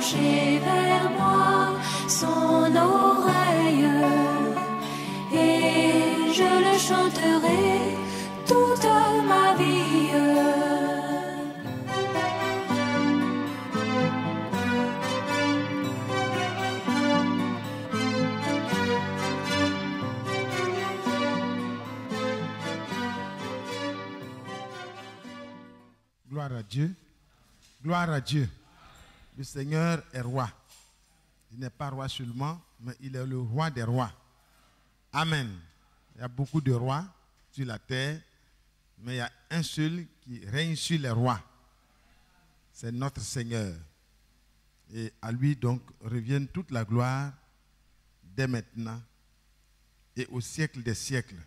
pencher vers moi son oreille, et je le chanterai toute ma vie. Gloire à Dieu. Gloire à Dieu. Le Seigneur est roi. Il n'est pas roi seulement, mais il est le roi des rois. Amen. Il y a beaucoup de rois sur la terre, mais il y a un seul qui règne sur les rois. C'est notre Seigneur. Et à lui donc revient toute la gloire dès maintenant et au siècle des siècles.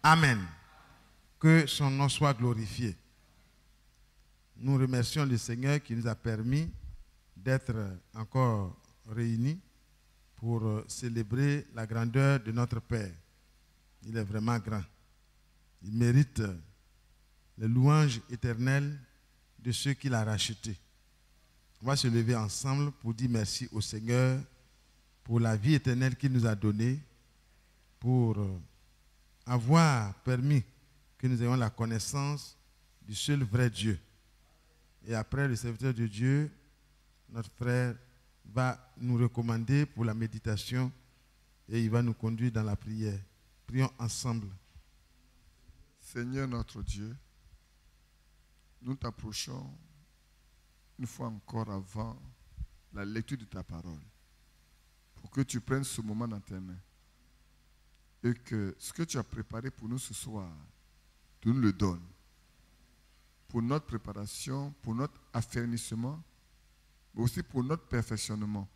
Amen. Que son nom soit glorifié. Nous remercions le Seigneur qui nous a permis d'être encore réunis pour célébrer la grandeur de notre Père. Il est vraiment grand. Il mérite les louanges éternelles de ceux qu'il a rachetés. On va se lever ensemble pour dire merci au Seigneur pour la vie éternelle qu'il nous a donnée, pour avoir permis que nous ayons la connaissance du seul vrai Dieu. Et après, le serviteur de Dieu, notre frère, va nous recommander pour la méditation et il va nous conduire dans la prière. Prions ensemble. Seigneur notre Dieu, nous t'approchons une fois encore avant la lecture de ta parole pour que tu prennes ce moment dans tes mains et que ce que tu as préparé pour nous ce soir, tu nous le donnes. Pour notre préparation, pour notre affermissement, mais aussi pour notre perfectionnement.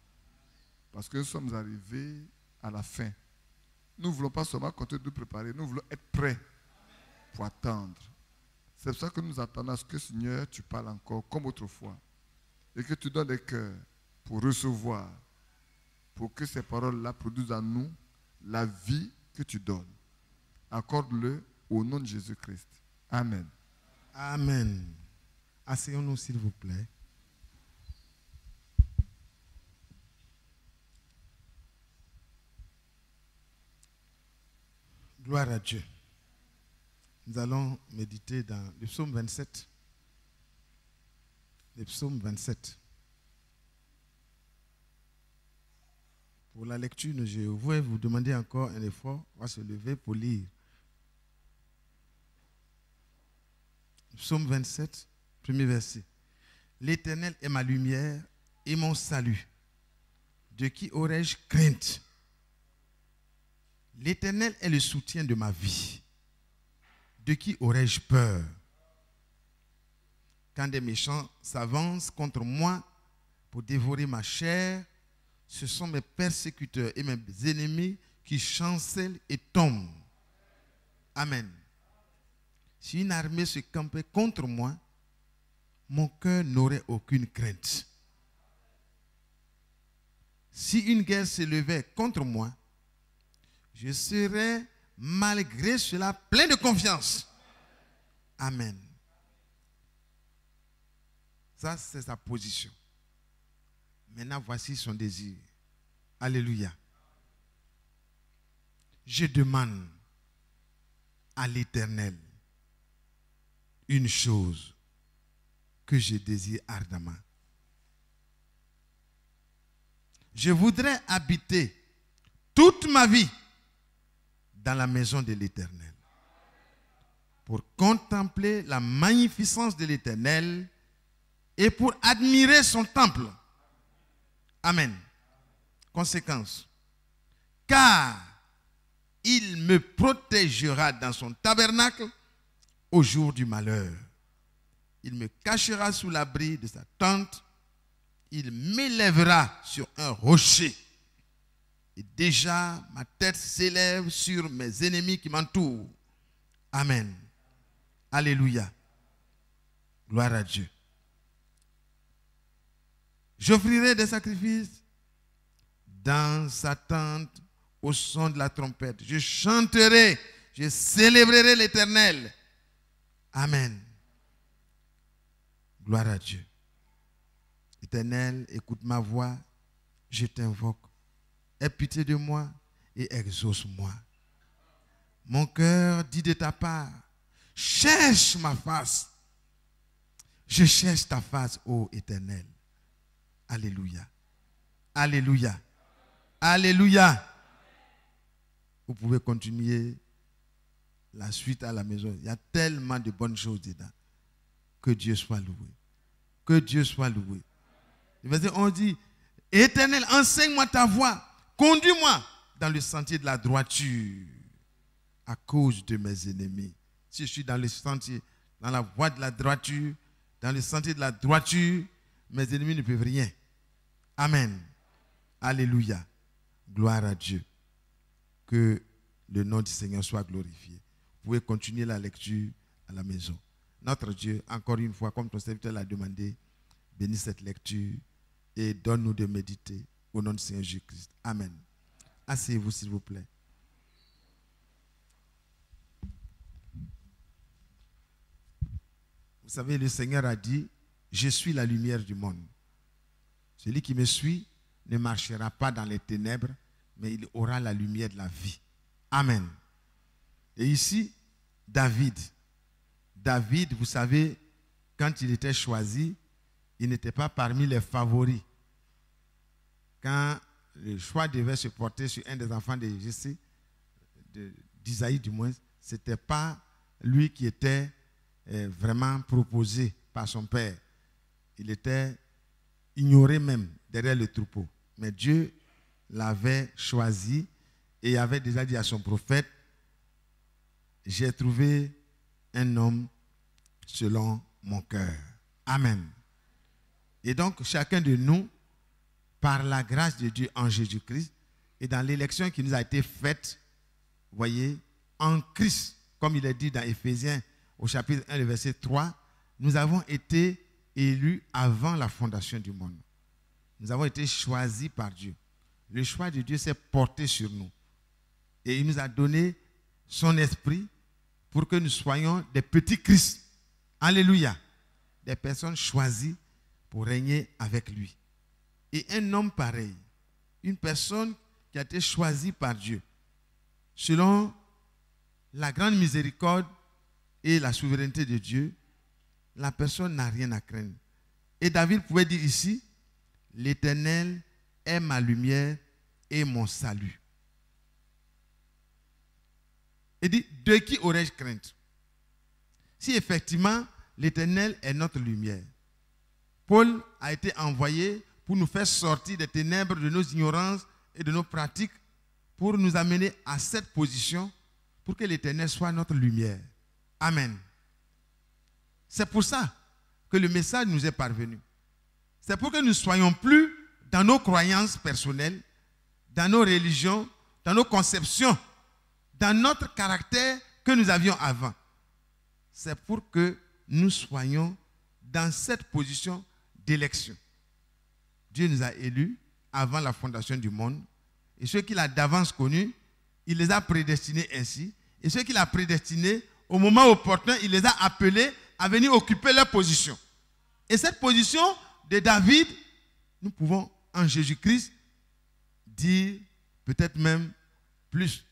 Parce que nous sommes arrivés à la fin. Nous ne voulons pas seulement continuer de nous préparer, nous voulons être prêts pour attendre. C'est pour ça que nous attendons à ce que, Seigneur, tu parles encore comme autrefois. Et que tu donnes des cœurs pour recevoir, pour que ces paroles-là produisent en nous la vie que tu donnes. Accorde-le au nom de Jésus-Christ. Amen. Amen. Asseyons-nous s'il vous plaît. Gloire à Dieu. Nous allons méditer dans le psaume 27. Le psaume 27. Pour la lecture, je vais vous demander encore un effort. On va se lever pour lire. Psaume 27, premier verset. L'Éternel est ma lumière et mon salut. De qui aurais-je crainte? L'Éternel est le soutien de ma vie. De qui aurais-je peur? Quand des méchants s'avancent contre moi pour dévorer ma chair, ce sont mes persécuteurs et mes ennemis qui chancellent et tombent. Amen. Si une armée se campait contre moi, mon cœur n'aurait aucune crainte. Si une guerre s'élevait contre moi, je serais malgré cela plein de confiance. Amen. Ça, c'est sa position. Maintenant, voici son désir. Alléluia. Je demande à l'Éternel une chose que je désire ardemment. Je voudrais habiter toute ma vie dans la maison de l'Éternel pour contempler la magnificence de l'Éternel et pour admirer son temple. Amen. Conséquence. Car il me protégera dans son tabernacle au jour du malheur. Il me cachera sous l'abri de sa tente. Il m'élèvera sur un rocher. Et déjà, ma tête s'élève sur mes ennemis qui m'entourent. Amen. Alléluia. Gloire à Dieu. J'offrirai des sacrifices dans sa tente au son de la trompette. Je chanterai, je célébrerai l'Éternel. Amen. Gloire à Dieu. Éternel, écoute ma voix, je t'invoque. Aie pitié de moi et exauce-moi. Mon cœur dit de ta part, cherche ma face. Je cherche ta face, ô Éternel. Alléluia. Alléluia. Alléluia. Vous pouvez continuer la suite à la maison. Il y a tellement de bonnes choses dedans. Que Dieu soit loué. Que Dieu soit loué. On dit, Éternel, enseigne-moi ta voie. Conduis-moi dans le sentier de la droiture à cause de mes ennemis. Si je suis dans le sentier, dans la voie de la droiture, dans le sentier de la droiture, mes ennemis ne peuvent rien. Amen. Alléluia. Gloire à Dieu. Que le nom du Seigneur soit glorifié. Vous pouvez continuer la lecture à la maison. Notre Dieu, encore une fois, comme ton serviteur l'a demandé, bénis cette lecture et donne-nous de méditer au nom du Seigneur Jésus-Christ. Amen. Asseyez-vous, s'il vous plaît. Vous savez, le Seigneur a dit, je suis la lumière du monde. Celui qui me suit ne marchera pas dans les ténèbres, mais il aura la lumière de la vie. Amen. Et ici, David, vous savez, quand il était choisi, il n'était pas parmi les favoris. Quand le choix devait se porter sur un des enfants d'Isaïe du moins, ce n'était pas lui qui était vraiment proposé par son père. Il était ignoré même derrière le troupeau. Mais Dieu l'avait choisi et avait déjà dit à son prophète, j'ai trouvé un homme selon mon cœur. Amen. Et donc, chacun de nous, par la grâce de Dieu en Jésus-Christ, et dans l'élection qui nous a été faite, voyez, en Christ, comme il est dit dans Éphésiens au chapitre 1, le verset 3, nous avons été élus avant la fondation du monde. Nous avons été choisis par Dieu. Le choix de Dieu s'est porté sur nous. Et il nous a donné son esprit pour que nous soyons des petits Christ. Alléluia. Des personnes choisies pour régner avec lui. Et un homme pareil, une personne qui a été choisie par Dieu, selon la grande miséricorde et la souveraineté de Dieu, la personne n'a rien à craindre. Et David pouvait dire ici, l'Éternel est ma lumière et mon salut. Il dit, de qui aurais-je crainte? Si effectivement l'Éternel est notre lumière. Paul a été envoyé pour nous faire sortir des ténèbres de nos ignorances et de nos pratiques, pour nous amener à cette position, pour que l'Éternel soit notre lumière. Amen. C'est pour ça que le message nous est parvenu. C'est pour que nous ne soyons plus dans nos croyances personnelles, dans nos religions, dans nos conceptions, dans notre caractère que nous avions avant. C'est pour que nous soyons dans cette position d'élection. Dieu nous a élus avant la fondation du monde. Et ceux qu'il a d'avance connus, il les a prédestinés ainsi. Et ceux qu'il a prédestinés, au moment opportun, il les a appelés à venir occuper leur position. Et cette position de David, nous pouvons en Jésus-Christ dire peut-être même plus.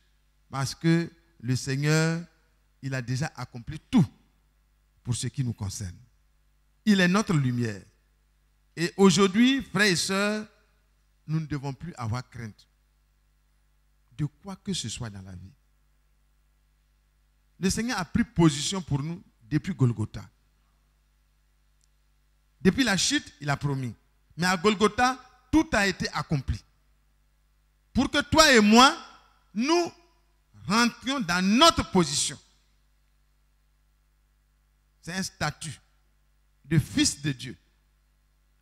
Parce que le Seigneur, il a déjà accompli tout pour ce qui nous concerne. Il est notre lumière. Et aujourd'hui, frères et sœurs, nous ne devons plus avoir crainte de quoi que ce soit dans la vie. Le Seigneur a pris position pour nous depuis Golgotha. Depuis la chute, il a promis. Mais à Golgotha, tout a été accompli. Pour que toi et moi, nous rentrions dans notre position. C'est un statut de fils de Dieu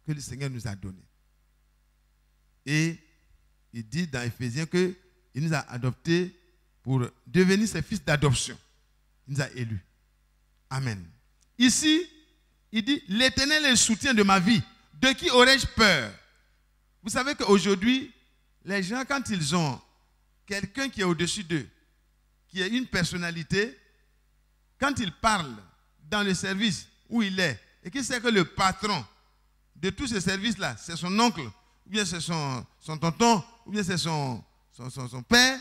que le Seigneur nous a donné. Et il dit dans Éphésiens qu'il nous a adoptés pour devenir ses fils d'adoption. Il nous a élus. Amen. Ici, il dit, l'Éternel est le soutien de ma vie. De qui aurais-je peur? Vous savez qu'aujourd'hui, les gens, quand ils ont quelqu'un qui est au-dessus d'eux, qui est une personnalité, quand ils parlent dans le service où il est, et qu'il sait que le patron de tous ces services-là, c'est son oncle, ou bien c'est son tonton, ou bien c'est son père,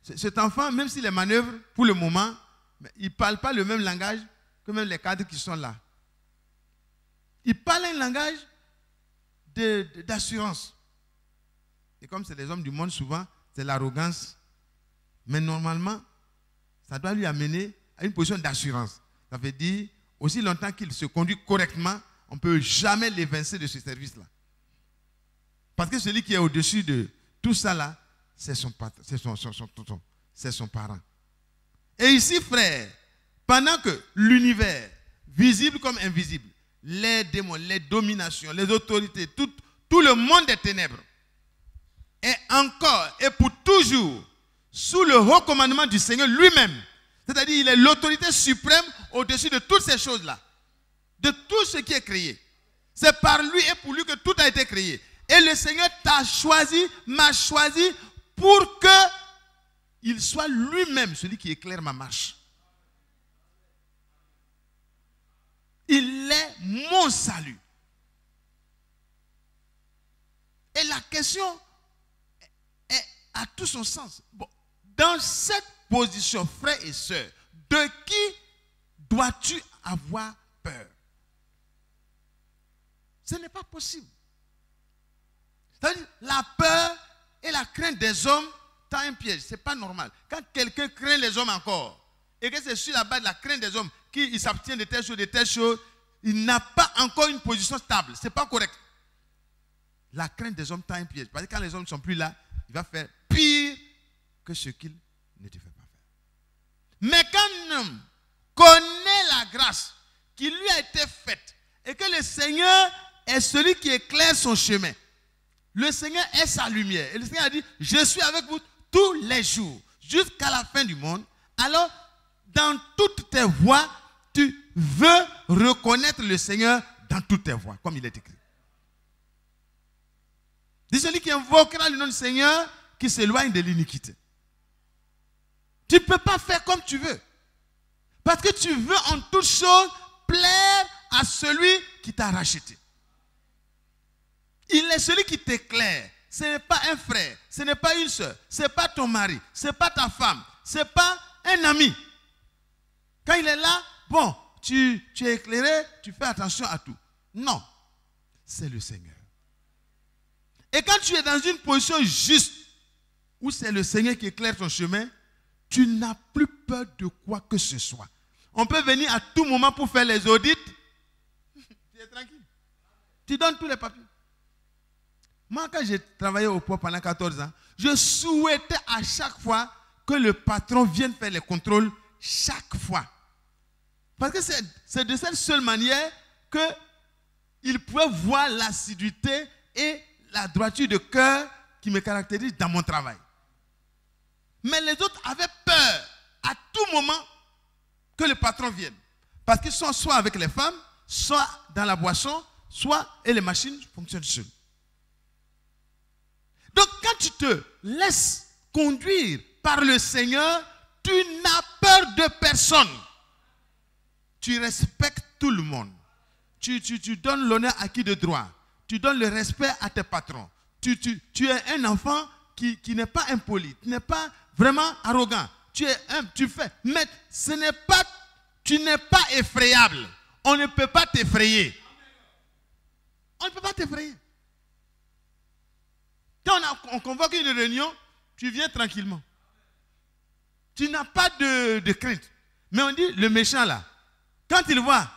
cet enfant, même s'il est manœuvre pour le moment, mais il ne parle pas le même langage que même les cadres qui sont là. Il parle un langage d'assurance. Et comme c'est les hommes du monde, souvent, c'est l'arrogance. Mais normalement, ça doit lui amener à une position d'assurance. Ça veut dire, aussi longtemps qu'il se conduit correctement, on ne peut jamais l'évincer de ce service-là. Parce que celui qui est au-dessus de tout ça là, c'est son tonton, c'est son parent. Et ici, frère, pendant que l'univers, visible comme invisible, les démons, les dominations, les autorités, tout le monde des ténèbres, est encore et pour toujours sous le haut commandement du Seigneur lui-même. C'est-à-dire il est l'autorité suprême au-dessus de toutes ces choses-là. De tout ce qui est créé. C'est par lui et pour lui que tout a été créé. Et le Seigneur t'a choisi, m'a choisi pour que il soit lui-même celui qui éclaire ma marche. Il est mon salut. Et la question a tout son sens. Bon, dans cette position, frères et sœurs, de qui dois-tu avoir peur? Ce n'est pas possible. C'est-à-dire, la peur et la crainte des hommes tend un piège. Ce n'est pas normal. Quand quelqu'un craint les hommes encore, et que c'est sur la base de la crainte des hommes qu'il s'abstient de telles choses, il n'a pas encore une position stable. Ce n'est pas correct. La crainte des hommes tend un piège. Parce que quand les hommes ne sont plus là, il va faire pire que ce qu'il ne te fait pas faire. Mais quand un homme connaît la grâce qui lui a été faite et que le Seigneur est celui qui éclaire son chemin, le Seigneur est sa lumière. Et le Seigneur a dit, je suis avec vous tous les jours jusqu'à la fin du monde. Alors, dans toutes tes voies, tu veux reconnaître le Seigneur dans toutes tes voies, comme il est écrit. Dit celui qui invoquera le nom du Seigneur, qui s'éloigne de l'iniquité. Tu ne peux pas faire comme tu veux. Parce que tu veux en toutes choses plaire à celui qui t'a racheté. Il est celui qui t'éclaire. Ce n'est pas un frère, ce n'est pas une soeur, ce n'est pas ton mari, ce n'est pas ta femme, ce n'est pas un ami. Quand il est là, bon, tu es éclairé, tu fais attention à tout. Non, c'est le Seigneur. Et quand tu es dans une position juste, où c'est le Seigneur qui éclaire ton chemin, tu n'as plus peur de quoi que ce soit. On peut venir à tout moment pour faire les audits. Tu es tranquille. Tu donnes tous les papiers. Moi, quand j'ai travaillé au port pendant 14 ans, je souhaitais à chaque fois que le patron vienne faire les contrôles chaque fois. Parce que c'est de cette seule manière qu'il pouvait voir l'assiduité et la droiture de cœur qui me caractérise dans mon travail. Mais les autres avaient peur à tout moment que le patron vienne. Parce qu'ils sont soit avec les femmes, soit dans la boisson, et les machines fonctionnent seules. Donc quand tu te laisses conduire par le Seigneur, tu n'as peur de personne. Tu respectes tout le monde. Tu donnes l'honneur à qui de droit. Tu donnes le respect à tes patrons. Tu es un enfant qui n'est pas impoli, tu n'es pas vraiment arrogant. Tu fais. Mais tu n'es pas effrayable. On ne peut pas t'effrayer. On ne peut pas t'effrayer. Quand on convoque une réunion, tu viens tranquillement. Tu n'as pas de crainte. Mais on dit, le méchant là, quand il voit,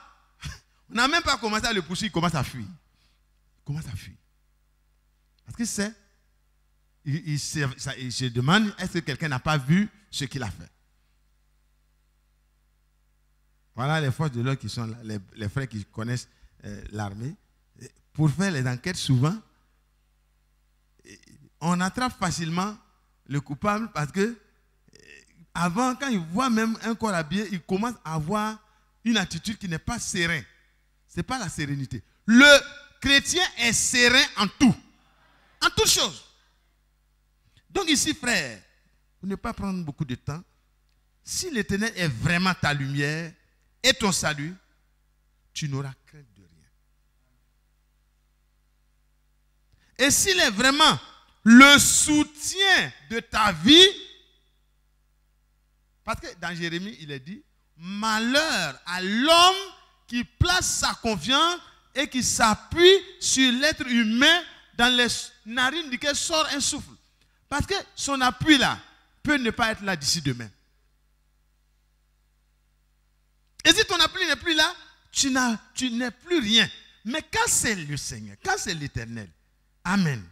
on n'a même pas commencé à le pousser, il commence à fuir. Il commence à fuir. Parce que il se demande, est-ce que quelqu'un n'a pas vu ce qu'il a fait? Voilà les forces de l'ordre qui sont là, les frères qui connaissent l'armée. Pour faire les enquêtes, souvent, on attrape facilement le coupable parce que avant, quand il voit même un corps habillé, il commence à avoir une attitude qui n'est pas sereine. Ce n'est pas la sérénité. Le chrétien est serein en tout. En toutes choses. Donc ici, frère, pour ne pas prendre beaucoup de temps, si l'Éternel est vraiment ta lumière et ton salut, tu n'auras crainte de rien. Et s'il est vraiment le soutien de ta vie, parce que dans Jérémie, il est dit, malheur à l'homme qui place sa confiance et qui s'appuie sur l'être humain dans les narines duquel sort un souffle. Parce que son appui là peut ne pas être là d'ici demain. Et si ton appui n'est plus là, tu n'es plus rien. Mais quand c'est le Seigneur, quand c'est l'Éternel, Amen.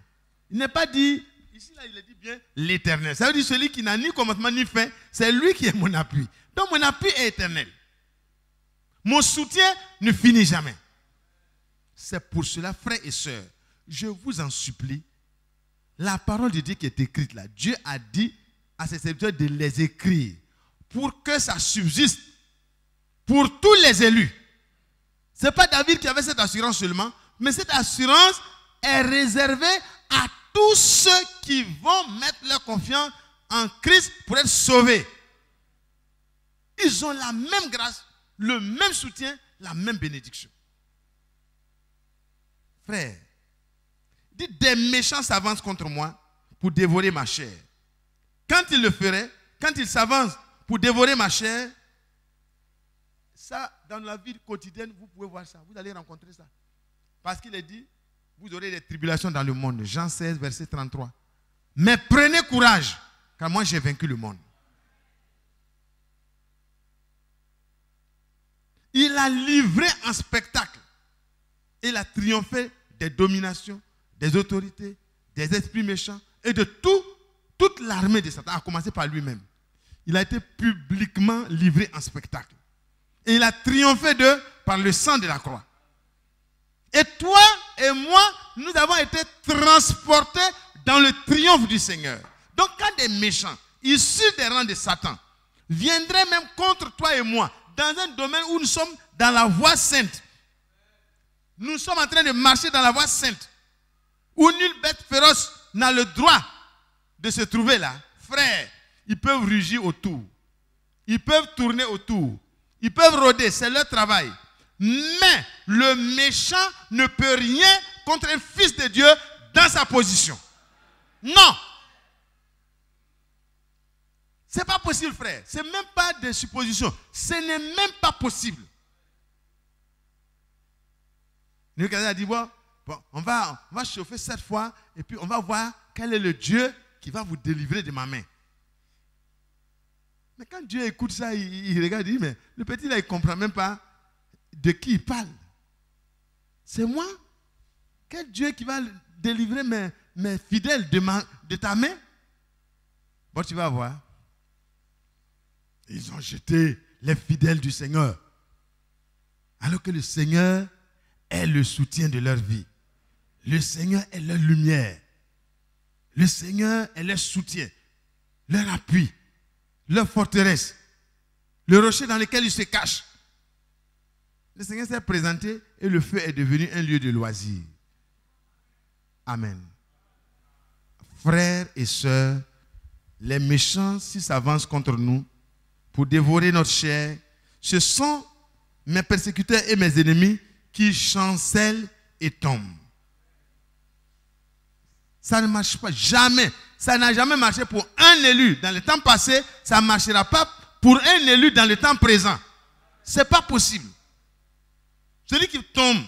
Il n'est pas dit, ici là il est dit bien l'Éternel. Ça veut dire celui qui n'a ni commencement ni fin, c'est lui qui est mon appui. Donc mon appui est éternel. Mon soutien ne finit jamais. C'est pour cela, frères et sœurs, je vous en supplie, la parole de Dieu qui est écrite là, Dieu a dit à ses serviteurs de les écrire pour que ça subsiste pour tous les élus. Ce n'est pas David qui avait cette assurance seulement, mais cette assurance est réservée à tous ceux qui vont mettre leur confiance en Christ pour être sauvés. Ils ont la même grâce, le même soutien, la même bénédiction. Frère, dites, des méchants s'avancent contre moi pour dévorer ma chair. Quand ils le feraient, quand ils s'avancent pour dévorer ma chair, ça, dans la vie quotidienne, vous pouvez voir ça. Vous allez rencontrer ça. Parce qu'il est dit, vous aurez des tribulations dans le monde. Jean 16, verset 33. Mais prenez courage, car moi j'ai vaincu le monde. Il a livré en spectacle. Il a triomphé des dominations, des autorités, des esprits méchants et de toute l'armée de Satan, à commencer par lui-même. Il a été publiquement livré en spectacle. Et il a triomphé d'eux par le sang de la croix. Et toi et moi, nous avons été transportés dans le triomphe du Seigneur. Donc quand des méchants, issus des rangs de Satan, viendraient même contre toi et moi, dans un domaine où nous sommes dans la voie sainte, nous sommes en train de marcher dans la voie sainte, où nulle bête féroce n'a le droit de se trouver là, frère, ils peuvent rugir autour, ils peuvent tourner autour, ils peuvent rôder, c'est leur travail. Mais le méchant ne peut rien contre un fils de Dieu dans sa position. Non. Ce n'est pas possible, frère. Ce n'est même pas des suppositions. Ce n'est même pas possible. Nebuchadnezzar a dit, bon, on va chauffer cette fois et puis on va voir quel est le Dieu qui va vous délivrer de ma main. Mais quand Dieu écoute ça, il regarde, il dit, mais le petit là, il ne comprend même pas de qui il parle. C'est moi? Quel Dieu qui va délivrer mes fidèles de ta main? Bon, tu vas voir. Ils ont jeté les fidèles du Seigneur. Alors que le Seigneur est le soutien de leur vie. Le Seigneur est leur lumière. Le Seigneur est leur soutien, leur appui, leur forteresse, le rocher dans lequel ils se cachent. Le Seigneur s'est présenté et le feu est devenu un lieu de loisir. Amen. Frères et sœurs, les méchants, s'ils s'avancent contre nous pour dévorer notre chair, ce sont mes persécuteurs et mes ennemis qui chancellent et tombent. Ça ne marche pas, jamais. Ça n'a jamais marché pour un élu dans le temps passé, ça ne marchera pas pour un élu dans le temps présent. Ce n'est pas possible. Celui qui tombe,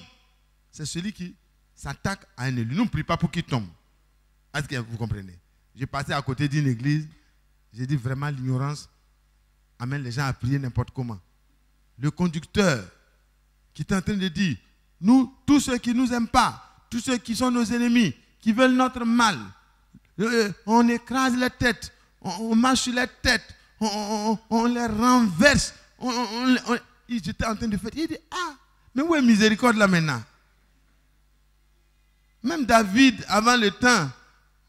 c'est celui qui s'attaque à un élu. Nous ne prions pas pour qu'il tombe. Est-ce que vous comprenez? J'ai passé à côté d'une église, j'ai dit vraiment l'ignorance amène les gens à prier n'importe comment. Le conducteur qui est en train de dire, nous, tous ceux qui ne nous aiment pas, tous ceux qui sont nos ennemis, qui veulent notre mal, on écrase les têtes, on marche sur les têtes, on les renverse. Ils étaient en train de faire. Il dit, ah, mais où est miséricorde là maintenant? Même David, avant le temps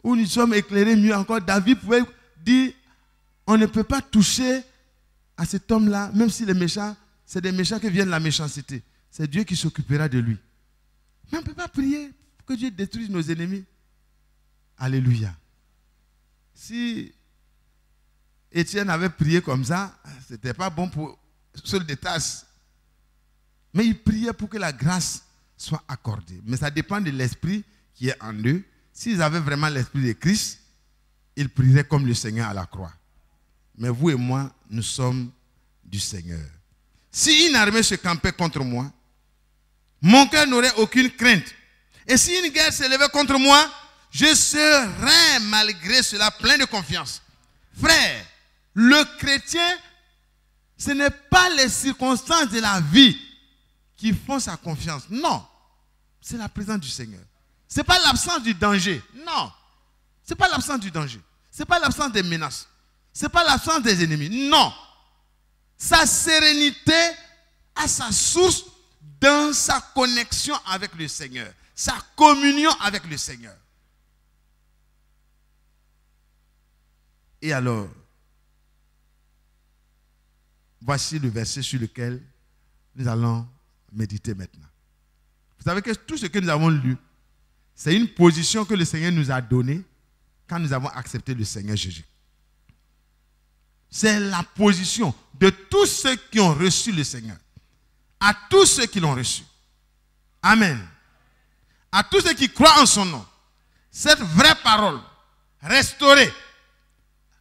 où nous sommes éclairés mieux encore, David pouvait dire, on ne peut pas toucher à cet homme-là, même si les méchants, c'est des méchants qui viennent de la méchanceté. C'est Dieu qui s'occupera de lui. Mais on ne peut pas prier pour que Dieu détruise nos ennemis. Alléluia. Si Étienne avait prié comme ça, ce n'était pas bon pour seul des tasses. Mais il priait pour que la grâce soit accordée. Mais ça dépend de l'esprit qui est en eux. S'ils avaient vraiment l'esprit de Christ, ils prieraient comme le Seigneur à la croix. Mais vous et moi, nous sommes du Seigneur. Si une armée se campait contre moi, mon cœur n'aurait aucune crainte. Et si une guerre s'élevait contre moi, je serais malgré cela plein de confiance. Frère, le chrétien, ce n'est pas les circonstances de la vie qui font sa confiance. Non, c'est la présence du Seigneur. Ce n'est pas l'absence du danger. Non, ce n'est pas l'absence du danger. Ce n'est pas l'absence des menaces. Ce n'est pas l'absence des ennemis. Non. Sa sérénité a sa source dans sa connexion avec le Seigneur. Sa communion avec le Seigneur. Et alors, voici le verset sur lequel nous allons méditer maintenant. Vous savez que tout ce que nous avons lu, c'est une position que le Seigneur nous a donnée quand nous avons accepté le Seigneur Jésus. C'est la position de tous ceux qui ont reçu le Seigneur. À tous ceux qui l'ont reçu. Amen. À tous ceux qui croient en son nom. Cette vraie parole, restaurée,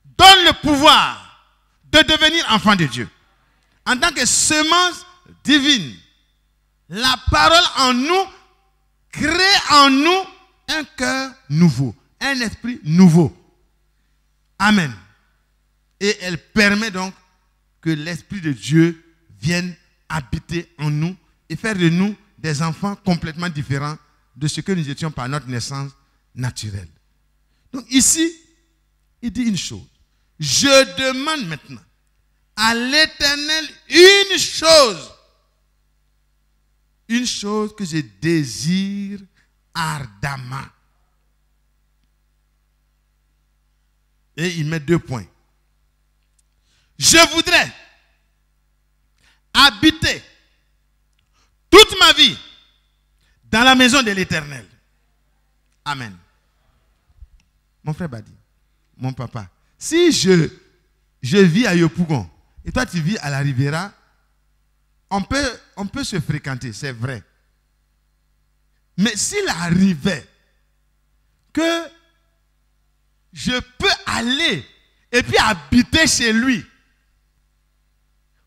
donne le pouvoir de devenir enfant de Dieu. En tant que semence divine, la parole en nous crée en nous un cœur nouveau, un esprit nouveau. Amen. Et elle permet donc que l'Esprit de Dieu vienne habiter en nous et faire de nous des enfants complètement différents de ce que nous étions par notre naissance naturelle. Donc ici, il dit une chose. Je demande maintenant à l'Éternel une chose que je désire ardemment. Et il met 2 points. Je voudrais habiter toute ma vie dans la maison de l'Éternel. Amen. Mon frère Badi, mon papa, si je vis à Yopougon et toi tu vis à la Riviera, on peut se fréquenter, c'est vrai. Mais s'il arrivait que je peux aller et puis habiter chez lui,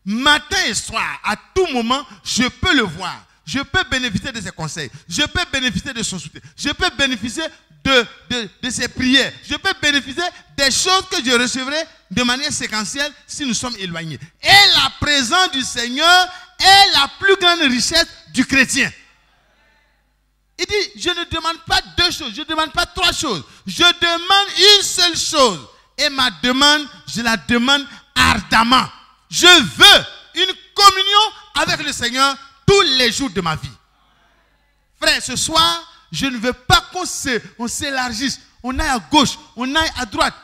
matin et soir, à tout moment, je peux le voir. Je peux bénéficier de ses conseils. Je peux bénéficier de son soutien. Je peux bénéficier de ses prières. Je peux bénéficier des choses que je recevrai de manière séquentielle si nous sommes éloignés. Et la présence du Seigneur est la plus grande richesse du chrétien. Il dit, je ne demande pas 2 choses, je ne demande pas 3 choses. Je demande une seule chose. Et ma demande, je la demande ardemment. Je veux une communion avec le Seigneur tous les jours de ma vie. Frère, ce soir, je ne veux pas qu'on s'élargisse, on aille à gauche, on aille à droite.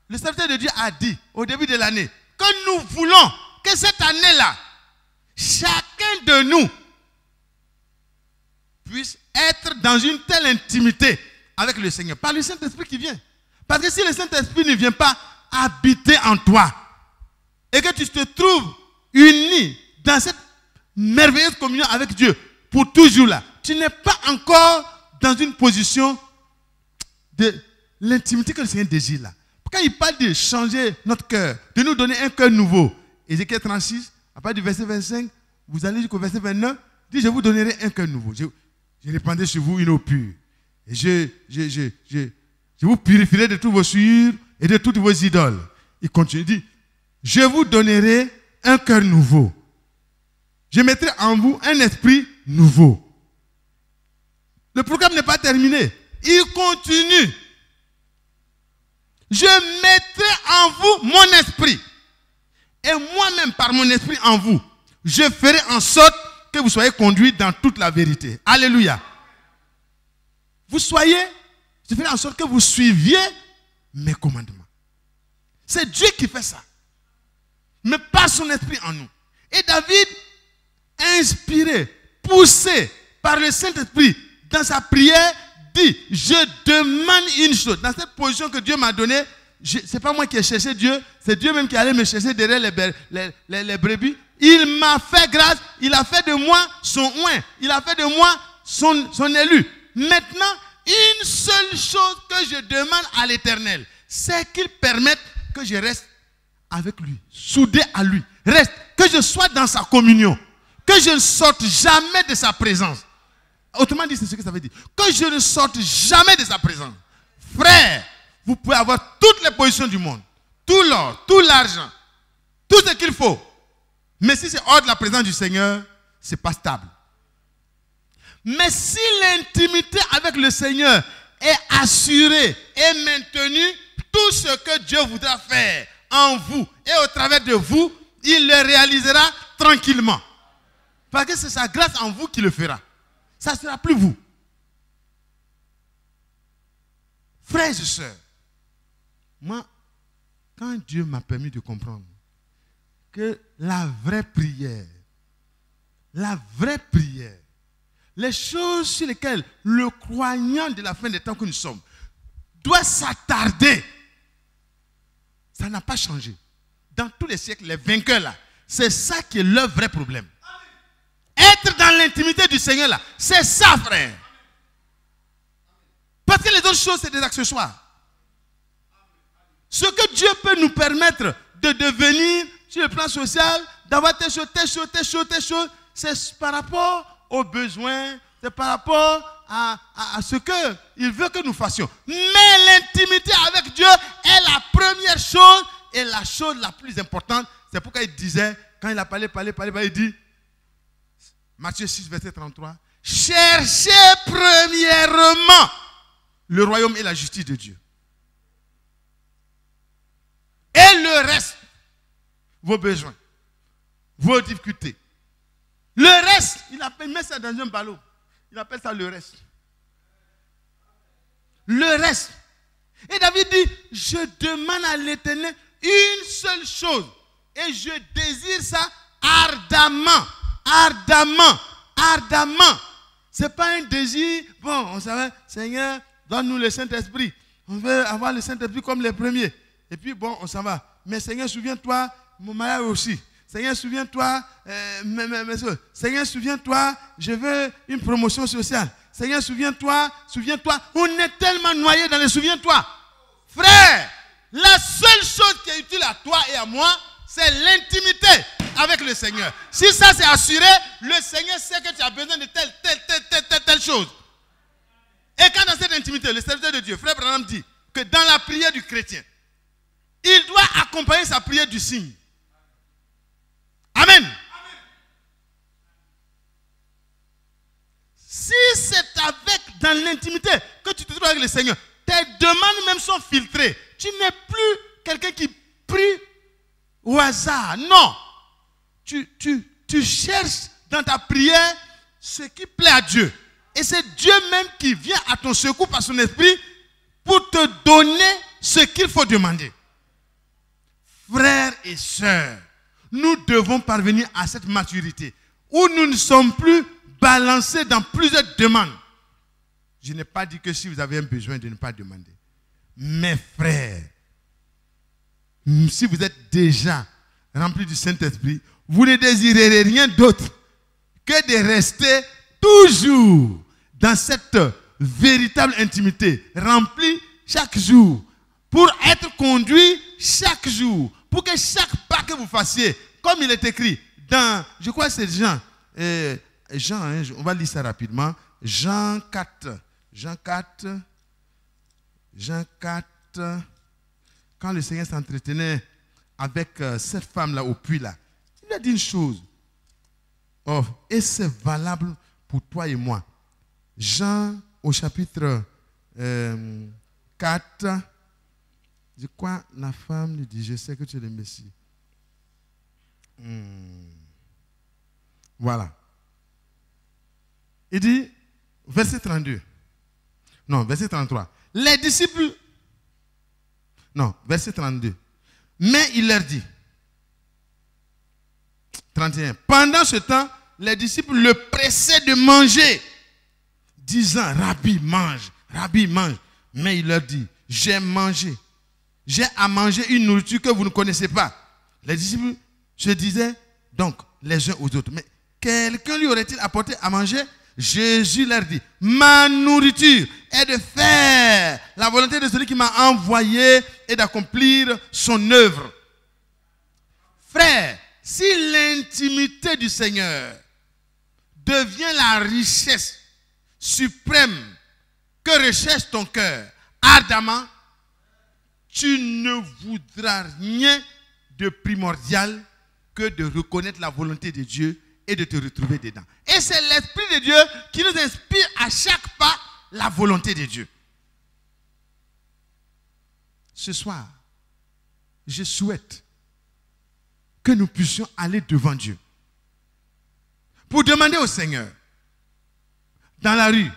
Le serviteur de Dieu a dit au début de l'année que nous voulons que cette année-là, chacun de nous puisse être dans une telle intimité avec le Seigneur, par le Saint-Esprit qui vient. Parce que si le Saint-Esprit ne vient pas habiter en toi, et que tu te trouves uni dans cette merveilleuse communion avec Dieu pour toujours là, tu n'es pas encore dans une position de l'intimité que le Seigneur désire là. Quand il parle de changer notre cœur, de nous donner un cœur nouveau, Ézéchiel 36, à partir du verset 25, vous allez jusqu'au verset 29, il dit, je vous donnerai un cœur nouveau. Je répandrai sur vous une eau pure. Et je vous purifierai de tous vos souillures et de toutes vos idoles. Il continue, il dit, je vous donnerai un cœur nouveau. Je mettrai en vous un esprit nouveau. Le programme n'est pas terminé. Il continue. Je mettrai en vous mon esprit. Et moi-même, par mon esprit en vous, je ferai en sorte que vous soyez conduits dans toute la vérité. Alléluia. Je ferai en sorte que vous suiviez mes commandements. C'est Dieu qui fait ça. Mais par son esprit en nous. Et David, inspiré, poussé par le Saint-Esprit, dans sa prière, dit, je demande une chose. Dans cette position que Dieu m'a donnée, ce n'est pas moi qui ai cherché Dieu, c'est Dieu même qui allait me chercher derrière les brebis. Il m'a fait grâce, il a fait de moi son oint, il a fait de moi son élu. Maintenant, une seule chose que je demande à l'Éternel, c'est qu'il permette que je reste avec lui, soudé à lui. Reste, que je sois dans sa communion, que je ne sorte jamais de sa présence. Autrement dit, c'est ce que ça veut dire. Que je ne sorte jamais de sa présence. Frère, vous pouvez avoir toutes les positions du monde, tout l'or, tout l'argent, tout ce qu'il faut. Mais si c'est hors de la présence du Seigneur, ce n'est pas stable. Mais si l'intimité avec le Seigneur est assurée et maintenue, tout ce que Dieu voudra faire en vous et au travers de vous, il le réalisera tranquillement. Parce que c'est sa grâce en vous qui le fera. Ça ne sera plus vous. Frères et sœurs, moi, quand Dieu m'a permis de comprendre que la vraie prière, les choses sur lesquelles le croyant de la fin des temps que nous sommes doit s'attarder, ça n'a pas changé. Dans tous les siècles, les vainqueurs là, c'est ça qui est leur vrai problème. Être dans l'intimité du Seigneur là, c'est ça, frère. Parce que les autres choses, c'est des accessoires. Ce que Dieu peut nous permettre de devenir sur le plan social, d'avoir tes choses, c'est par rapport aux besoins, c'est par rapport à ce qu'il veut que nous fassions. Mais l'intimité avec Dieu est la première chose et la chose la plus importante. C'est pourquoi il disait, quand il a parlé, il dit, Matthieu 6, verset 33, cherchez premièrement le royaume et la justice de Dieu. Et le reste, vos besoins, vos difficultés. Le reste, il met ça dans un ballot. Il appelle ça le reste. Le reste. Et David dit, je demande à l'Éternel une seule chose. Et je désire ça ardemment. Ce n'est pas un désir, bon, on savait, Seigneur, donne-nous le Saint-Esprit. On veut avoir le Saint-Esprit comme les premiers. Et puis bon, on s'en va. Mais Seigneur, souviens-toi, mon mariage aussi. Seigneur, souviens-toi, Seigneur, souviens-toi, je veux une promotion sociale. Seigneur, souviens-toi. On est tellement noyés dans les souviens-toi. Frère, la seule chose qui est utile à toi et à moi, c'est l'intimité avec le Seigneur. Si ça c'est assuré, le Seigneur sait que tu as besoin de telle chose. Et quand dans cette intimité, le serviteur de Dieu, frère Branham dit que dans la prière du chrétien, il doit accompagner sa prière du signe. Amen. Si c'est dans l'intimité que tu te trouves avec le Seigneur, tes demandes même sont filtrées. Tu n'es plus quelqu'un qui prie au hasard. Non. Tu cherches dans ta prière ce qui plaît à Dieu. Et c'est Dieu même qui vient à ton secours par son esprit pour te donner ce qu'il faut demander. Frères et sœurs, nous devons parvenir à cette maturité où nous ne sommes plus balancés dans plusieurs demandes. Je n'ai pas dit que si vous avez un besoin de ne pas demander. Mais frères, si vous êtes déjà remplis du Saint-Esprit, vous ne désirez rien d'autre que de rester toujours dans cette véritable intimité, remplie chaque jour, pour être conduit chaque jour, pour que chaque pas que vous fassiez, comme il est écrit dans, je crois que c'est Jean, on va lire ça rapidement, Jean 4, quand le Seigneur s'entretenait avec cette femme-là au puits là, il a dit une chose. Oh, et c'est valable pour toi et moi. Jean au chapitre 4, de quoi la femme lui dit, je sais que tu es le Messie. Voilà. Il dit, verset 32. Non, verset 33. Les disciples, non, verset 32. Mais il leur dit, 31. Pendant ce temps, les disciples le pressaient de manger, disant, Rabbi, mange. Mais il leur dit, j'ai à manger une nourriture que vous ne connaissez pas. Les disciples se disaient donc les uns aux autres, mais quelqu'un lui aurait-il apporté à manger? Jésus leur dit, ma nourriture est de faire la volonté de celui qui m'a envoyé et d'accomplir son œuvre. Frère, si l'intimité du Seigneur devient la richesse suprême que recherche ton cœur ardemment, tu ne voudras rien de primordial que de reconnaître la volonté de Dieu et de te retrouver dedans. Et c'est l'Esprit de Dieu qui nous inspire à chaque pas la volonté de Dieu. Ce soir, je souhaite que nous puissions aller devant Dieu pour demander au Seigneur, dans la rue,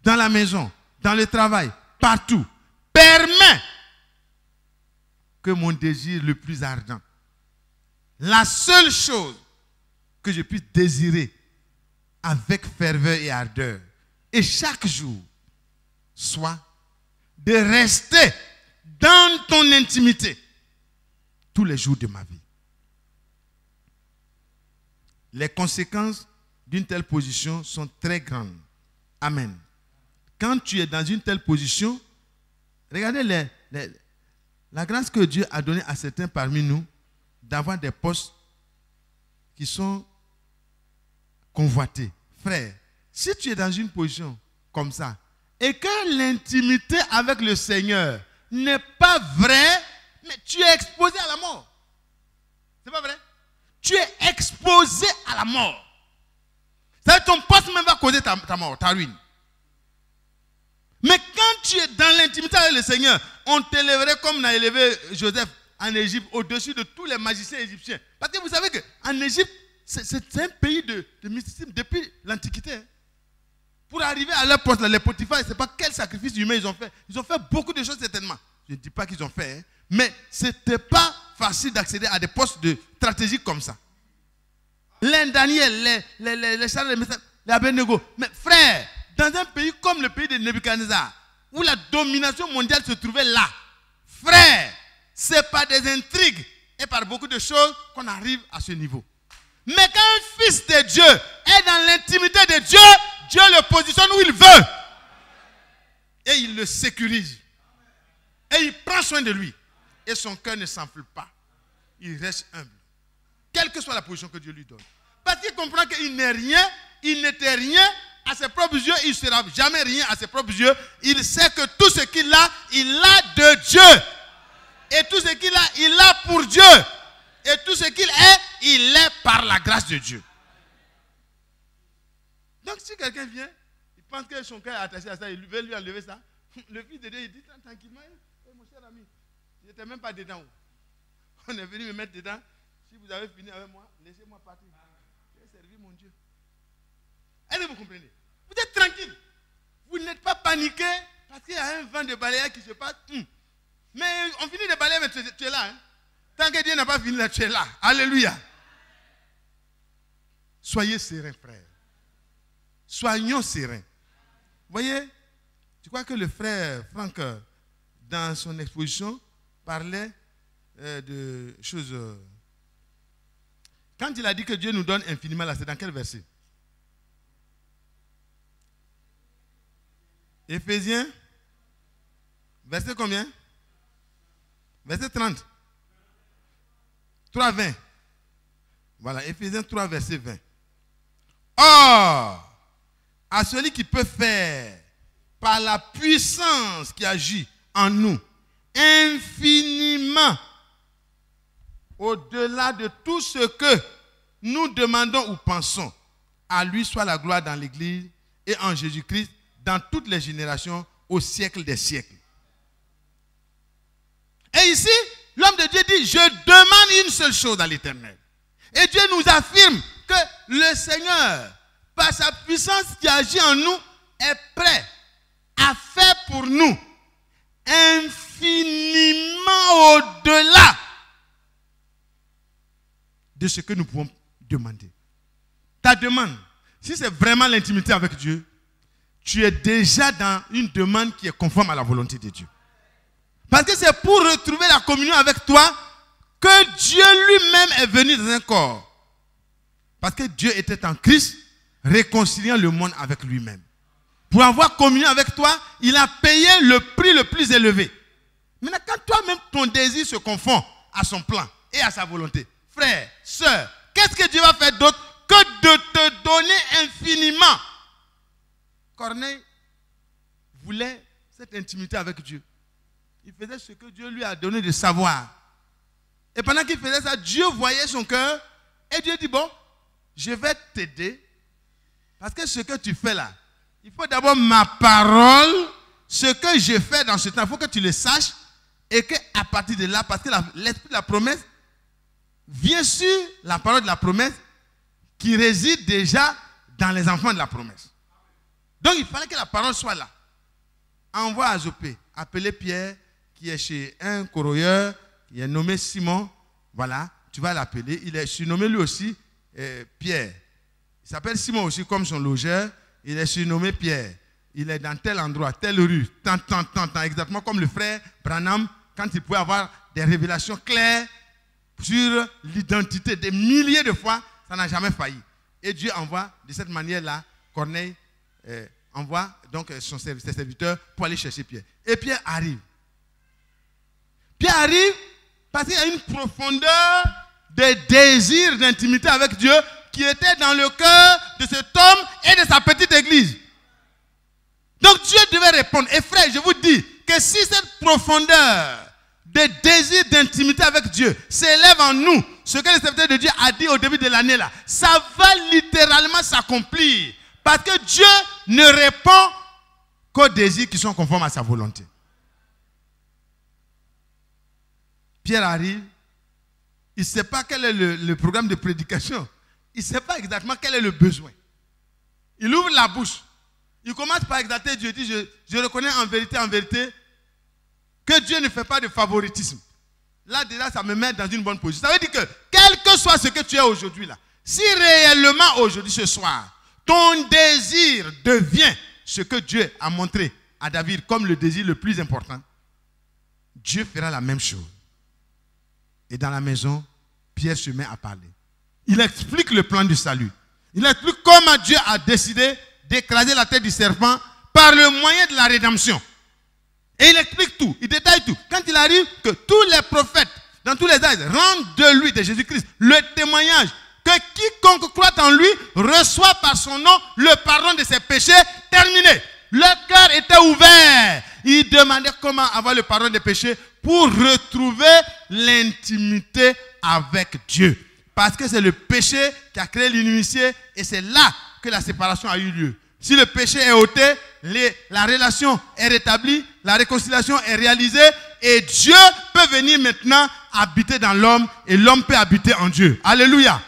dans la maison, dans le travail, partout, permets que mon désir le plus ardent, la seule chose que je puisse désirer avec ferveur et ardeur, et chaque jour, soit de rester dans ton intimité tous les jours de ma vie. Les conséquences d'une telle position sont très grandes. Amen. Quand tu es dans une telle position, regardez la grâce que Dieu a donnée à certains parmi nous d'avoir des postes qui sont convoités. Frère, si tu es dans une position comme ça et que l'intimité avec le Seigneur n'est pas vraie, mais tu es exposé à la mort. C'est pas vrai? Tu es exposé à la mort. C'est-à-dire ton poste même va causer ta mort, ta ruine. Mais quand tu es dans l'intimité avec le Seigneur, on t'élèverait comme on a élevé Joseph en Égypte, au-dessus de tous les magiciens égyptiens. Parce que vous savez qu'en Égypte, c'est un pays de mysticisme depuis l'Antiquité. Hein. Pour arriver à leur poste, les Potiphar, je ne sais pas quel sacrifice humain ils ont fait. Ils ont fait beaucoup de choses certainement. Je ne dis pas qu'ils ont fait, hein, mais ce n'était pas facile d'accéder à des postes stratégiques comme ça. Les Daniel, les Charles, les Abednego. Mais frère, dans un pays comme le pays de Nebuchadnezzar, où la domination mondiale se trouvait là, frère, c'est par des intrigues et par beaucoup de choses qu'on arrive à ce niveau. Mais quand un fils de Dieu est dans l'intimité de Dieu, Dieu le positionne où il veut. Et il le sécurise. Et il prend soin de lui. Et son cœur ne s'enfle pas. Il reste humble. Quelle que soit la position que Dieu lui donne. Parce qu'il comprend qu'il n'est rien, il n'était rien à ses propres yeux, il ne sera jamais rien à ses propres yeux. Il sait que tout ce qu'il a, il l'a de Dieu. Et tout ce qu'il a, il l'a pour Dieu. Et tout ce qu'il est, il est par la grâce de Dieu. Donc si quelqu'un vient, il pense que son cœur est attaché à ça, il veut lui enlever ça. Le fils de Dieu, il dit tranquillement, mon cher ami, je n'étais même pas dedans. On est venu me mettre dedans. Si vous avez fini avec moi, laissez-moi partir. J'ai servi mon Dieu. Est-ce que vous comprenez? Vous êtes tranquille. Vous n'êtes pas paniqué parce qu'il y a un vent de balayage qui se passe. Mais on finit de balayer, mais tu es là. Hein? Tant que Dieu n'a pas fini là, tu es là. Alléluia. Soyez sereins, frère. Soyons sereins. Vous voyez, je crois que le frère Franck, dans son exposition, parlait de choses. Quand il a dit que Dieu nous donne infiniment, là, c'est dans quel verset? Éphésiens, verset combien? Verset 30. 3, 20. Voilà, Éphésiens 3, verset 20. Or, à celui qui peut faire, par la puissance qui agit en nous, infiniment, au-delà de tout ce que nous demandons ou pensons, à lui soit la gloire dans l'Église et en Jésus-Christ, dans toutes les générations, au siècle des siècles. Et ici, l'homme de Dieu dit, je demande une seule chose à l'Éternel. Et Dieu nous affirme que le Seigneur, par sa puissance qui agit en nous, est prêt à faire pour nous infiniment au-delà de ce que nous pouvons demander. Ta demande, si c'est vraiment l'intimité avec Dieu, tu es déjà dans une demande qui est conforme à la volonté de Dieu. Parce que c'est pour retrouver la communion avec toi que Dieu lui-même est venu dans un corps. Parce que Dieu était en Christ, réconciliant le monde avec lui-même. pour avoir communion avec toi, il a payé le prix le plus élevé. Maintenant, quand toi-même, ton désir se confond à son plan et à sa volonté, frère, sœur, qu'est-ce que Dieu va faire d'autre que de te donner infiniment? Corneille voulait cette intimité avec Dieu. Il faisait ce que Dieu lui a donné de savoir. Et pendant qu'il faisait ça, Dieu voyait son cœur et Dieu dit, bon, je vais t'aider parce que ce que tu fais là, il faut d'abord ma parole, ce que je fais dans ce temps, il faut que tu le saches et qu'à partir de là, parce que l'esprit de la promesse vient sur la parole de la promesse qui réside déjà dans les enfants de la promesse. Donc il fallait que la parole soit là. Envoie à Jopé, appelez Pierre qui est chez un corroyeur, qui est nommé Simon. Voilà, tu vas l'appeler. Il est surnommé lui aussi Pierre. Il s'appelle Simon aussi comme son logeur. Il est surnommé Pierre. Il est dans tel endroit, telle rue, tant, exactement comme le frère Branham, quand il pouvait avoir des révélations claires sur l'identité des milliers de fois, ça n'a jamais failli. Et Dieu envoie de cette manière-là, Corneille envoie donc ses serviteurs pour aller chercher Pierre. Et Pierre arrive. Pierre arrive parce qu'il y a une profondeur de désir d'intimité avec Dieu qui était dans le cœur de cet homme et de sa petite église. Donc Dieu devait répondre. Et frère, je vous dis que si cette profondeur de désir d'intimité avec Dieu s'élève en nous, ce que le serviteur de Dieu a dit au début de l'année là, ça va littéralement s'accomplir. Parce que Dieu ne répond qu'aux désirs qui sont conformes à sa volonté. Pierre arrive, il ne sait pas quel est le programme de prédication. Il ne sait pas exactement quel est le besoin. Il ouvre la bouche. Il commence par exalter Dieu. Il dit, je reconnais en vérité, que Dieu ne fait pas de favoritisme. Là, déjà, ça me met dans une bonne position. Ça veut dire que, quel que soit ce que tu es aujourd'hui, là, si réellement aujourd'hui, ce soir, ton désir devient ce que Dieu a montré à David comme le désir le plus important, Dieu fera la même chose. Et dans la maison, Pierre se met à parler. Il explique le plan du salut. Il explique comment Dieu a décidé d'écraser la tête du serpent par le moyen de la rédemption. Et il explique tout, il détaille tout. Quand il arrive, que tous les prophètes, dans tous les âges, rendent de lui, de Jésus-Christ, le témoignage que quiconque croit en lui reçoit par son nom le pardon de ses péchés. Terminé. Le cœur était ouvert. Il demandait comment avoir le pardon des péchés pour retrouver l'intimité avec Dieu. Parce que c'est le péché qui a créé l'inimitié et c'est là que la séparation a eu lieu. Si le péché est ôté, la relation est rétablie, la réconciliation est réalisée et Dieu peut venir maintenant habiter dans l'homme et l'homme peut habiter en Dieu. Alléluia.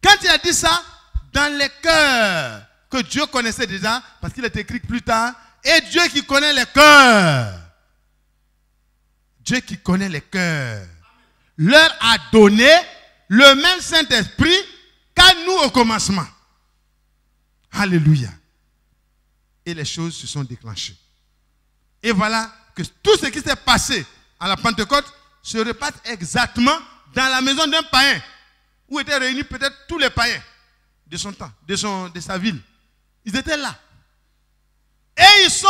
Quand il a dit ça, dans les cœurs que Dieu connaissait déjà, parce qu'il est écrit plus tard, et Dieu qui connaît les cœurs, Dieu qui connaît les cœurs, leur a donné le même Saint-Esprit qu'à nous au commencement. Alléluia. Et les choses se sont déclenchées. Et voilà que tout ce qui s'est passé à la Pentecôte se repasse exactement dans la maison d'un païen, où étaient réunis peut-être tous les païens de son temps, de sa ville. Ils étaient là. Et ils sont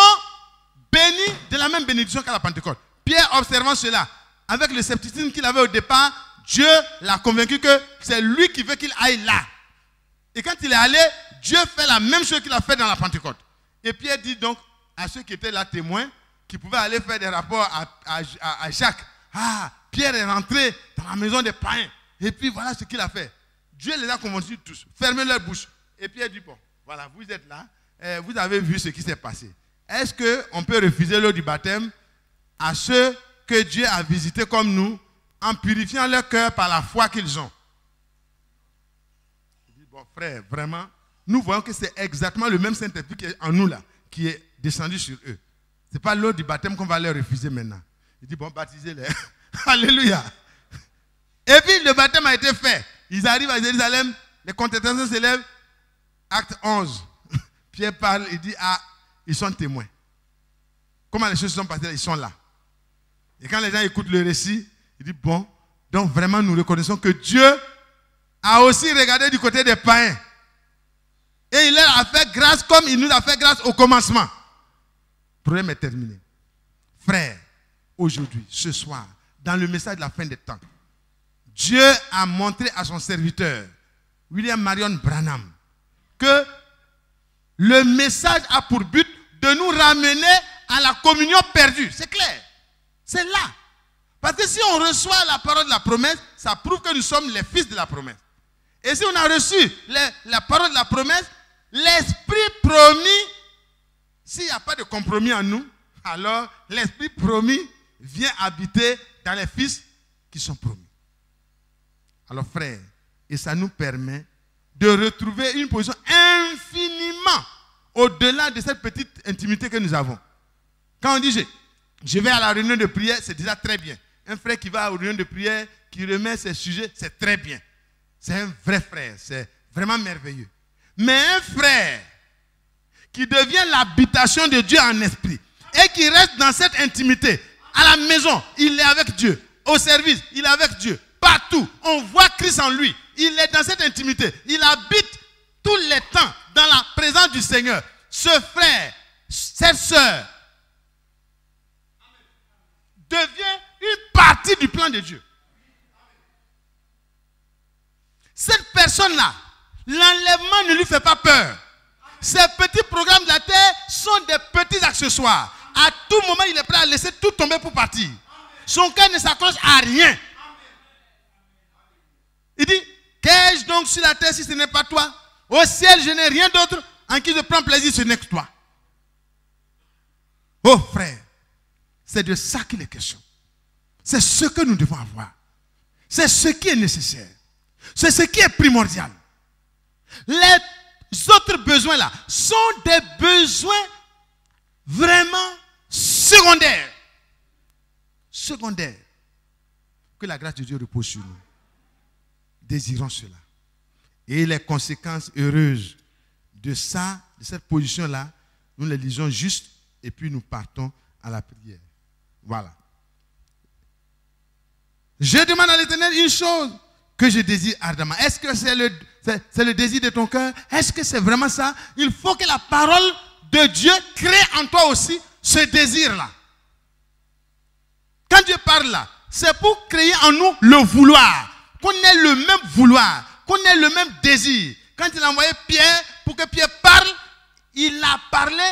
bénis de la même bénédiction qu'à la Pentecôte. Pierre, observant cela, avec le scepticisme qu'il avait au départ, Dieu l'a convaincu que c'est lui qui veut qu'il aille là. Et quand il est allé, Dieu fait la même chose qu'il a fait dans la Pentecôte. Et Pierre dit donc à ceux qui étaient là témoins, qui pouvaient aller faire des rapports à Jacques, ah, Pierre est rentré dans la maison des païens. Et puis voilà ce qu'il a fait. Dieu les a convaincus tous. Fermez leur bouche. Et Pierre dit, bon, voilà, vous êtes là. Vous avez vu ce qui s'est passé. Est-ce qu'on peut refuser l'eau du baptême à ceux que Dieu a visités comme nous, en purifiant leur cœur par la foi qu'ils ont? Il dit, bon frère, vraiment, nous voyons que c'est exactement le même Saint-Esprit qui est en nous là, qui est descendu sur eux. Ce n'est pas l'eau du baptême qu'on va leur refuser maintenant. Il dit, bon, baptisez-les. Alléluia. Et puis le baptême a été fait. Ils arrivent à Jérusalem, les contestations s'élèvent. Acte 11. Pierre parle, il dit, ah, ils sont témoins. Comment les choses se sont passées? Ils sont là. Et quand les gens écoutent le récit, ils disent, bon, donc vraiment nous reconnaissons que Dieu a aussi regardé du côté des païens. Et il a fait grâce comme il nous a fait grâce au commencement. Le problème est terminé. Frère, aujourd'hui, ce soir, dans le message de la fin des temps, Dieu a montré à son serviteur, William Marion Branham, que le message a pour but de nous ramener à la communion perdue. C'est clair. C'est là. Parce que si on reçoit la parole de la promesse, ça prouve que nous sommes les fils de la promesse. Et si on a reçu la parole de la promesse, l'esprit promis, s'il n'y a pas de compromis en nous, alors l'esprit promis vient habiter dans les fils qui sont promis. Alors frère, et ça nous permet de retrouver une position infiniment au-delà de cette petite intimité que nous avons. Quand on dit je vais à la réunion de prière, c'est déjà très bien. Un frère qui va à la réunion de prière, qui remet ses sujets, c'est très bien. C'est un vrai frère, c'est vraiment merveilleux. Mais un frère qui devient l'habitation de Dieu en esprit et qui reste dans cette intimité, à la maison, il est avec Dieu. Au service, il est avec Dieu. Partout, on voit Christ en lui. Il est dans cette intimité. Il habite tous les temps dans la présence du Seigneur. Ce frère, cette sœur, devient une partie du plan de Dieu. Cette personne-là, l'enlèvement ne lui fait pas peur. Ces petits programmes de la terre sont des petits accessoires. À tout moment, il est prêt à laisser tout tomber pour partir. Son cœur ne s'accroche à rien. Il dit, qu'ai-je donc sur la terre si ce n'est pas toi? Au ciel, je n'ai rien d'autre en qui je prends plaisir, ce n'est que toi. Oh frère, c'est de ça qu'il est question. C'est ce que nous devons avoir. C'est ce qui est nécessaire. C'est ce qui est primordial. Les autres besoins là sont des besoins vraiment secondaires. Secondaires. Que la grâce de Dieu repose sur nous. Désirons cela. Et les conséquences heureuses de ça, de cette position-là, nous les lisons juste et puis nous partons à la prière. Voilà. Je demande à l'Éternel une chose que je désire ardemment. Est-ce que c'est le désir de ton cœur? Est-ce que c'est vraiment ça? Il faut que la parole de Dieu crée en toi aussi ce désir-là. Quand Dieu parle là, c'est pour créer en nous le vouloir. Qu'on ait le même vouloir, qu'on ait le même désir. Quand il a envoyé Pierre pour que Pierre parle, il a parlé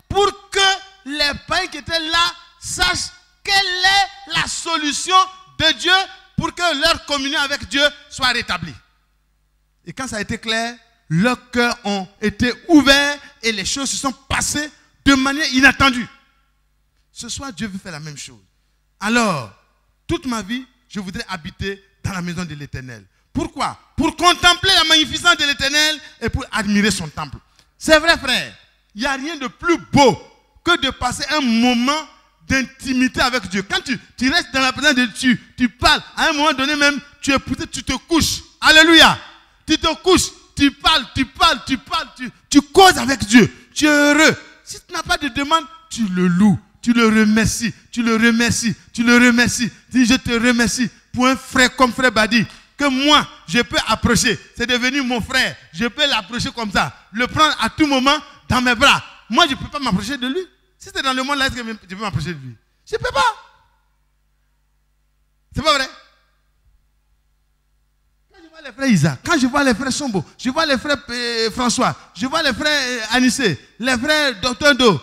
pour que les païens qui étaient là sachent quelle est la solution de Dieu pour que leur communion avec Dieu soit rétablie. Et quand ça a été clair, leurs cœurs ont été ouverts et les choses se sont passées de manière inattendue. Ce soir, Dieu veut faire la même chose. Alors, toute ma vie, je voudrais habiter dans la maison de l'Éternel. Pourquoi? Pour contempler la magnificence de l'Éternel et pour admirer son temple. C'est vrai, frère. Il n'y a rien de plus beau que de passer un moment d'intimité avec Dieu. Quand tu restes dans la présence de Dieu, tu parles. À un moment donné même, tu es poussé, tu te couches. Alléluia. Tu te couches, tu parles, tu causes avec Dieu. Tu es heureux. Si tu n'as pas de demande, tu le loues. Tu le remercies, tu le remercies, tu le remercies. Dis, je te remercie pour un frère comme frère Badi, que moi, je peux approcher. C'est devenu mon frère. Je peux l'approcher comme ça. Le prendre à tout moment dans mes bras. Moi, je ne peux pas m'approcher de lui. Si c'est dans le monde là, est-ce que je peux m'approcher de lui? Je ne peux pas. C'est pas vrai? Quand je vois les frères Isaac, quand je vois les frères Sombo, je vois les frères François, je vois les frères Anissé, les frères Dr. Do,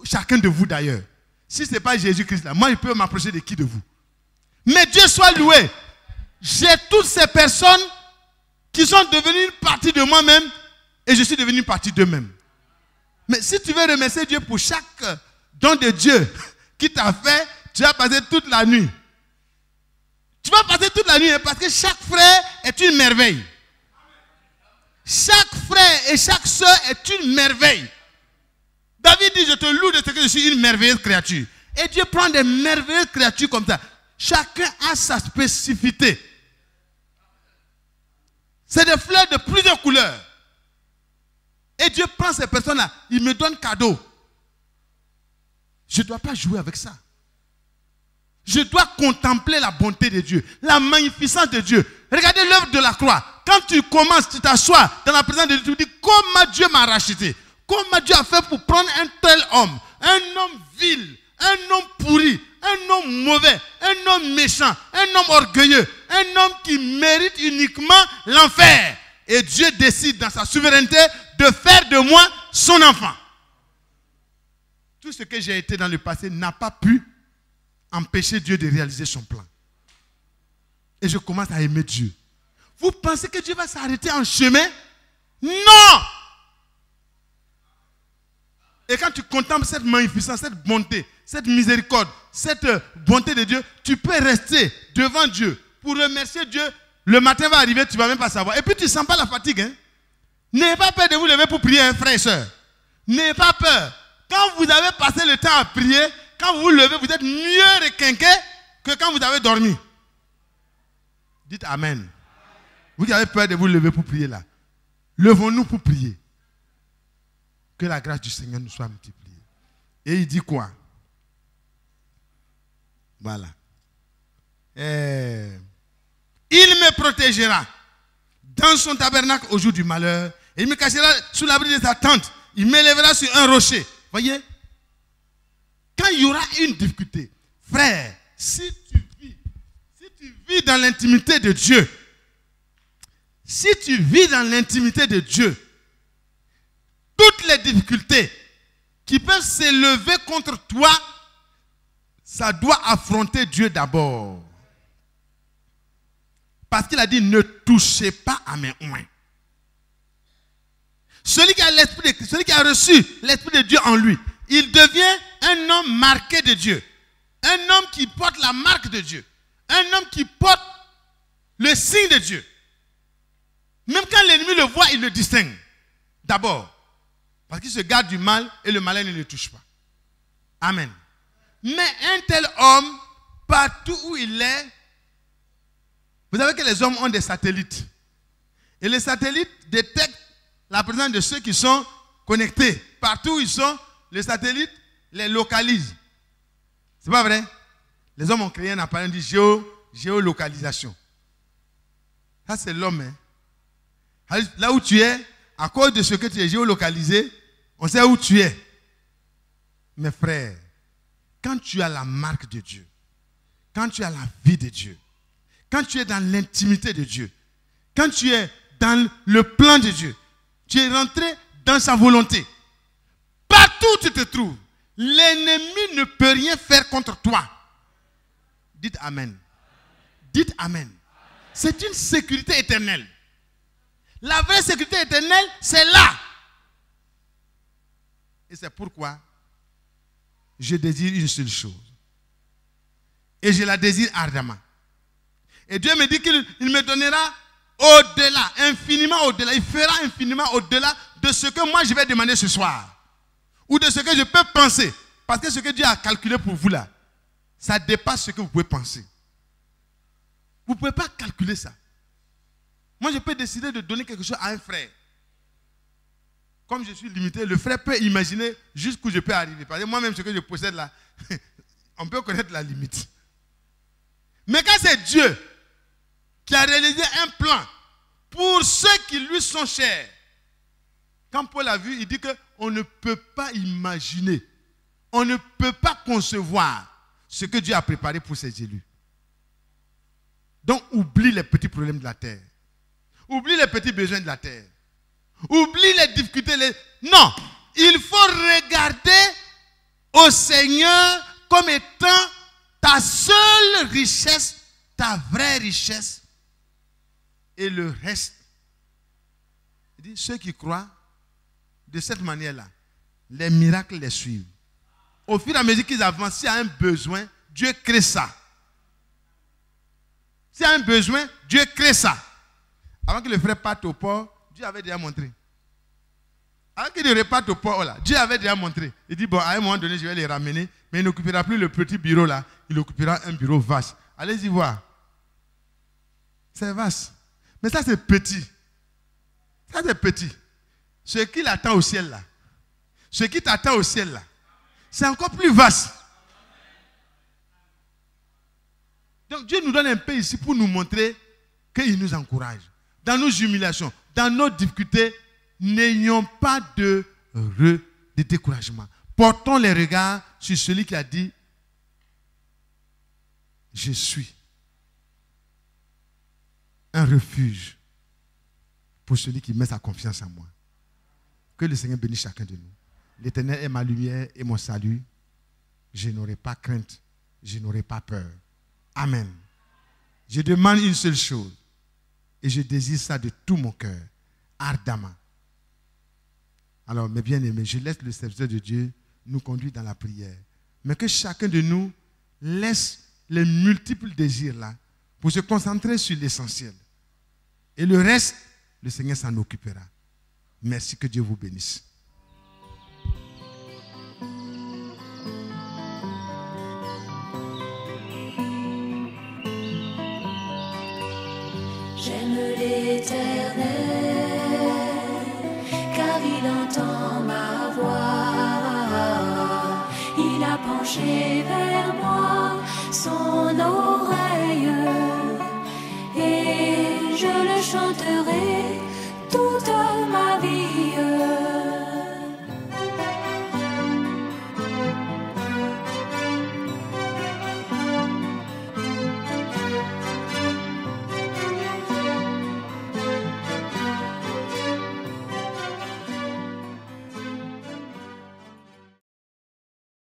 chacun de vous d'ailleurs. Si ce n'est pas Jésus-Christ là, moi je peux m'approcher de qui de vous? Mais Dieu soit loué. J'ai toutes ces personnes qui sont devenues une partie de moi-même et je suis devenu une partie d'eux-mêmes. Mais si tu veux remercier Dieu pour chaque don de Dieu qui t'a fait, tu vas passer toute la nuit. Tu vas passer toute la nuit parce que chaque frère est une merveille. Chaque frère et chaque soeur est une merveille. David dit, je te loue de ce que je suis une merveilleuse créature. Et Dieu prend des merveilleuses créatures comme ça. Chacun a sa spécificité. C'est des fleurs de plusieurs couleurs. Et Dieu prend ces personnes-là, il me donne cadeau. Je ne dois pas jouer avec ça. Je dois contempler la bonté de Dieu, la magnificence de Dieu. Regardez l'œuvre de la croix. Quand tu commences, tu t'assois dans la présence de Dieu, tu dis, comment Dieu m'a racheté. Comment Dieu a fait pour prendre un tel homme, un homme vil, un homme pourri, un homme mauvais, un homme méchant, un homme orgueilleux, un homme qui mérite uniquement l'enfer. Et Dieu décide dans sa souveraineté de faire de moi son enfant. Tout ce que j'ai été dans le passé n'a pas pu empêcher Dieu de réaliser son plan. Et je commence à aimer Dieu. Vous pensez que Dieu va s'arrêter en chemin? Non! Et quand tu contemples cette magnificence, cette bonté, cette miséricorde, cette bonté de Dieu, tu peux rester devant Dieu pour remercier Dieu. Le matin va arriver, tu ne vas même pas savoir. Et puis tu ne sens pas la fatigue. Hein? N'ayez pas peur de vous lever pour prier, hein, frère et soeur. N'ayez pas peur. Quand vous avez passé le temps à prier, quand vous vous levez, vous êtes mieux requinqué que quand vous avez dormi. Dites Amen. Vous qui avez peur de vous lever pour prier là, levons-nous pour prier. Que la grâce du Seigneur nous soit multipliée. Et il dit quoi? Voilà. Il me protégera dans son tabernacle au jour du malheur. Et il me cachera sous l'abri de sa tente. Il m'élèvera sur un rocher. Voyez? Quand il y aura une difficulté, frère, si tu vis dans l'intimité de Dieu, si tu vis dans l'intimité de Dieu, toutes les difficultés qui peuvent s'élever contre toi, ça doit affronter Dieu d'abord. Parce qu'il a dit, ne touchez pas à mes oins. Celui qui a reçu l'Esprit de Dieu en lui, il devient un homme marqué de Dieu. Un homme qui porte la marque de Dieu. Un homme qui porte le signe de Dieu. Même quand l'ennemi le voit, il le distingue. D'abord. Parce qu'il se garde du mal et le malin ne le touche pas. Amen. Mais un tel homme, partout où il est, vous savez que les hommes ont des satellites. Et les satellites détectent la présence de ceux qui sont connectés. Partout où ils sont, les satellites les localisent. C'est pas vrai? Les hommes ont créé un appareil dit géolocalisation. Ça, c'est l'homme. Hein? Là où tu es, à cause de ce que tu es géolocalisé, on sait où tu es. Mes frères, quand tu as la marque de Dieu, quand tu as la vie de Dieu, quand tu es dans l'intimité de Dieu, quand tu es dans le plan de Dieu, tu es rentré dans sa volonté. Partout où tu te trouves, l'ennemi ne peut rien faire contre toi. Dites Amen. Dites Amen. C'est une sécurité éternelle. La vraie sécurité éternelle, c'est là. Et c'est pourquoi je désire une seule chose. Et je la désire ardemment. Et Dieu me dit qu'il me donnera au-delà, infiniment au-delà. Il fera infiniment au-delà de ce que moi je vais demander ce soir. Ou de ce que je peux penser. Parce que ce que Dieu a calculé pour vous là, ça dépasse ce que vous pouvez penser. Vous ne pouvez pas calculer ça. Moi je peux décider de donner quelque chose à un frère. Comme je suis limité, le frère peut imaginer jusqu'où je peux arriver. Parce que moi-même, ce que je possède là, on peut connaître la limite. Mais quand c'est Dieu qui a réalisé un plan pour ceux qui lui sont chers, quand Paul a vu, il dit qu'on ne peut pas imaginer, on ne peut pas concevoir ce que Dieu a préparé pour ses élus. Donc, oublie les petits problèmes de la terre. Oublie les petits besoins de la terre. Oublie les difficultés. Non, il faut regarder au Seigneur comme étant ta seule richesse, ta vraie richesse. Et le reste, il dit, ceux qui croient de cette manière-là, les miracles les suivent. Au fur et à mesure qu'ils avancent, s'il y a un besoin, Dieu crée ça. S'il y a un besoin, Dieu crée ça. Avant que le frère parte au port, Dieu avait déjà montré. Avant qu'il ne reparte au port, là, Dieu avait déjà montré. Il dit, bon, à un moment donné, je vais les ramener, mais il n'occupera plus le petit bureau là, il occupera un bureau vaste. Allez-y voir. C'est vaste. Mais ça, c'est petit. Ça, c'est petit. Ce qui l'attend au ciel là, ce qui t'attend au ciel là, c'est encore plus vaste. Donc Dieu nous donne un peu ici pour nous montrer qu'il nous encourage. Dans nos humiliations, dans nos difficultés, n'ayons pas de découragement. Portons les regards sur celui qui a dit, je suis un refuge pour celui qui met sa confiance en moi. Que le Seigneur bénisse chacun de nous. L'Éternel est ma lumière et mon salut. Je n'aurai pas crainte, je n'aurai pas peur. Amen. Je demande une seule chose et je désire ça de tout mon cœur, ardemment. Alors, mes bien-aimés, je laisse le serviteur de Dieu nous conduire dans la prière. Mais que chacun de nous laisse les multiples désirs là pour se concentrer sur l'essentiel. Et le reste, le Seigneur s'en occupera. Merci, que Dieu vous bénisse. J'aime l'Éternel, car il entend ma voix. Il a penché vers moi son oreille, et je le chanterai.